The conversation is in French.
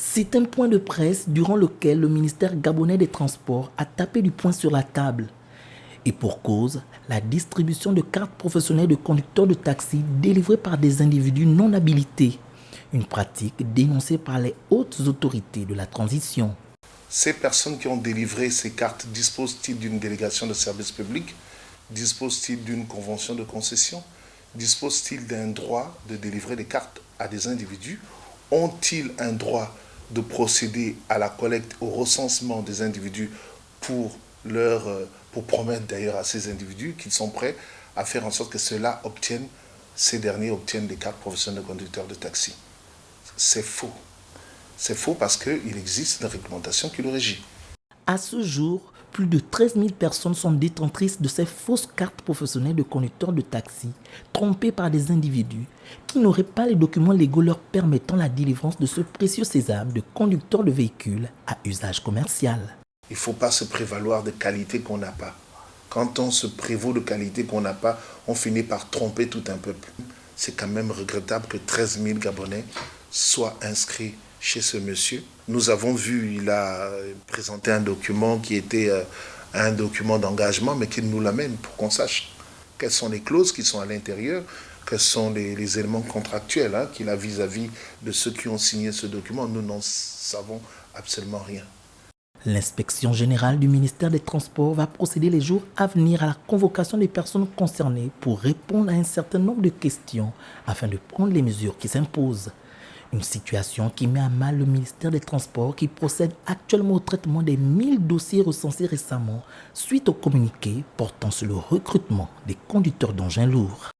C'est un point de presse durant lequel le ministère gabonais des Transports a tapé du poing sur la table. Et pour cause, la distribution de cartes professionnelles de conducteurs de taxi délivrées par des individus non habilités. Une pratique dénoncée par les hautes autorités de la transition. Ces personnes qui ont délivré ces cartes disposent-ils d'une délégation de service public? Disposent-ils d'une convention de concession? Disposent-ils d'un droit de délivrer des cartes à des individus? Ont-ils un droit de procéder à la collecte, au recensement des individus pour promettre d'ailleurs à ces individus qu'ils sont prêts à faire en sorte que ces derniers obtiennent des cartes professionnelles de conducteurs de taxi? C'est faux. C'est faux parce qu'il existe une réglementation qui le régit. À ce jour, plus de 13 000 personnes sont détentrices de ces fausses cartes professionnelles de conducteurs de taxi, trompées par des individus qui n'auraient pas les documents légaux leur permettant la délivrance de ce précieux sésame de conducteurs de véhicules à usage commercial. Il ne faut pas se prévaloir de qualités qu'on n'a pas. Quand on se prévaut de qualités qu'on n'a pas, on finit par tromper tout un peuple. C'est quand même regrettable que 13 000 Gabonais soient inscrits chez ce monsieur. Nous avons vu, il a présenté un document qui était un document d'engagement, mais qu'il nous l'amène pour qu'on sache quelles sont les clauses qui sont à l'intérieur, quels sont les éléments contractuels qu'il a vis-à-vis de ceux qui ont signé ce document. Nous n'en savons absolument rien. L'inspection générale du ministère des Transports va procéder les jours à venir à la convocation des personnes concernées pour répondre à un certain nombre de questions afin de prendre les mesures qui s'imposent. Une situation qui met à mal le ministère des Transports qui procède actuellement au traitement des 1000 dossiers recensés récemment suite au communiqué portant sur le recrutement des conducteurs d'engins lourds.